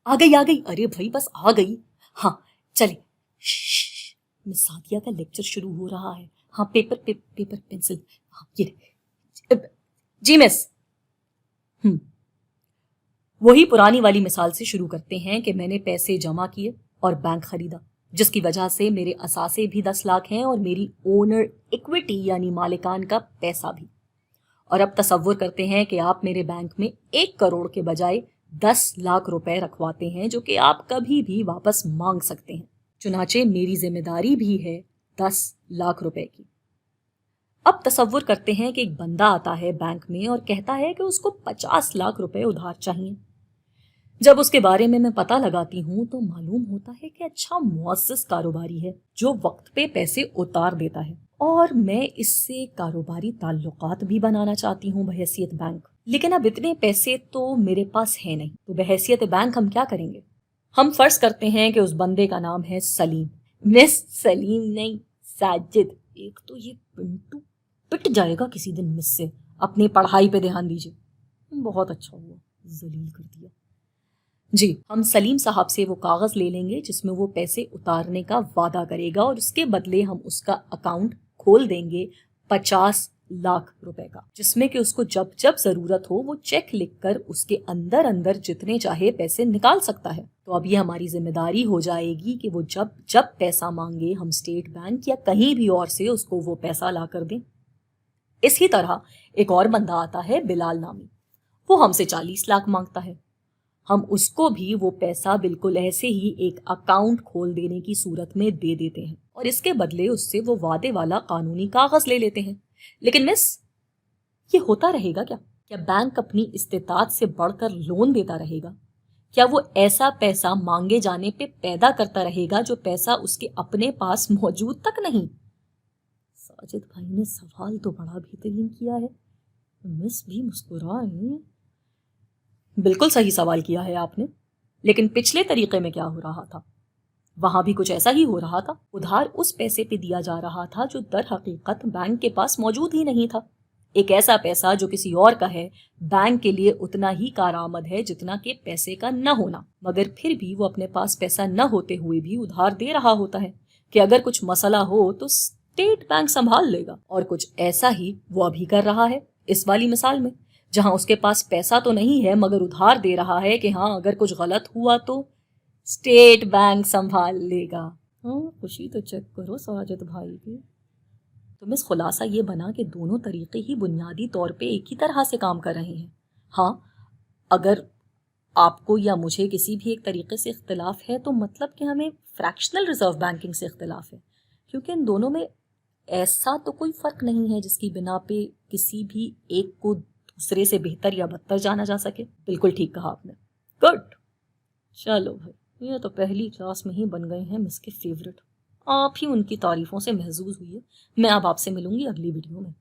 आ गई, अरे भाई बस आ गई। हाँ चले। मिस सादिया का लेक्चर शुरू हो रहा है। हाँ पेपर पेंसिल। हाँ ये जी मिस। हम्म वही पुरानी वाली मिसाल से शुरू करते हैं कि मैंने पैसे जमा किए और बैंक खरीदा, जिसकी वजह से मेरे असासे भी 10 लाख हैं और मेरी ओनर इक्विटी यानी मालिकान का पैसा भी। और अब तसव्वुर करते हैं कि आप मेरे बैंक में 1 करोड़ के बजाय 10 लाख रुपए रखवाते हैं, जो कि आप कभी भी वापस मांग सकते हैं। चुनाचे मेरी जिम्मेदारी भी है 10 लाख रुपए की। अब तसव्वुर करते हैं कि एक बंदा आता है बैंक में और कहता है कि उसको 50 लाख रुपए उधार चाहिए। जब उसके बारे में मैं पता लगाती हूँ तो मालूम होता है कि अच्छा मुअस्सिस कारोबारी है जो वक्त पे पैसे उतार देता है, और मैं इससे कारोबारी ताल्लुकात भी बनाना चाहती हूँ बहैसियत बैंक। लेकिन अब इतने पैसे तो मेरे पास है नहीं, तो बहैसियत बैंक हम क्या करेंगे? हम फर्ज करते हैं कि उस बंदे का नाम है सलीम। मिस सलीम नहीं, साजिद। एक तो ये पिंटू पिट जाएगा किसी दिन मिस से। अपनी पढ़ाई पे ध्यान दीजिए। बहुत अच्छा हुआ, जलील कर दिया। जी, हम सलीम साहब से वो कागज़ ले लेंगे जिसमें वो पैसे उतारने का वादा करेगा, और उसके बदले हम उसका अकाउंट खोल देंगे 50 लाख रुपए का, जिसमें कि उसको जब जब ज़रूरत हो वो चेक लिखकर उसके अंदर अंदर जितने चाहे पैसे निकाल सकता है। तो अब ये हमारी जिम्मेदारी हो जाएगी कि वो जब जब पैसा मांगे हम स्टेट बैंक या कहीं भी और से उसको वो पैसा ला कर दें। इसी तरह एक और बंदा आता है बिलाल नामी, वो हमसे 40 लाख मांगता है। हम उसको भी वो पैसा बिल्कुल ऐसे ही एक अकाउंट खोल देने की सूरत में दे देते हैं, और इसके बदले उससे वो वादे वाला कानूनी कागज ले लेते हैं। लेकिन मिस, ये होता रहेगा क्या? क्या बैंक अपनी इस्तेतात से बढ़कर लोन देता रहेगा? क्या वो ऐसा पैसा मांगे जाने पे पैदा करता रहेगा जो पैसा उसके अपने पास मौजूद तक नहीं? साजिद भाई ने सवाल तो बड़ा बेहतरीन किया है। मिस भी मुस्कुराए। बिल्कुल सही सवाल किया है आपने, लेकिन पिछले तरीके में क्या हो रहा था? वहां भी कुछ ऐसा ही हो रहा था। उधार उस पैसे पे दिया जा रहा था जो दर हकीकत बैंक के पास मौजूद ही नहीं था। एक ऐसा पैसा जो किसी और का है, बैंक के लिए उतना ही कारआमद है जितना कि पैसे का न होना, मगर फिर भी वो अपने पास पैसा न होते हुए भी उधार दे रहा होता है कि अगर कुछ मसला हो तो स्टेट बैंक संभाल लेगा। और कुछ ऐसा ही वो अभी कर रहा है इस वाली मिसाल में, जहां उसके पास पैसा तो नहीं है मगर उधार दे रहा है कि हाँ अगर कुछ गलत हुआ तो स्टेट बैंक संभाल लेगा। हाँ, खुशी तो चेक करो साजिद भाई की। तो मिस खुलासा ये बना कि दोनों तरीके ही बुनियादी तौर पे एक ही तरह से काम कर रहे हैं। हाँ, अगर आपको या मुझे किसी भी एक तरीके से इख्तिलाफ है तो मतलब कि हमें फ्रैक्शनल रिजर्व बैंकिंग से इख्तिलाफ है, क्योंकि इन दोनों में ऐसा तो कोई फ़र्क नहीं है जिसकी बिना पे किसी भी एक को दूसरे से बेहतर या बदतर जाना जा सके। बिल्कुल ठीक कहा आपने। गुड। चलो भाई, ये तो पहली क्लास में ही बन गए हैं मिस के फेवरेट। आप ही उनकी तारीफों से महजूज हुई है। मैं अब आपसे मिलूंगी अगली वीडियो में।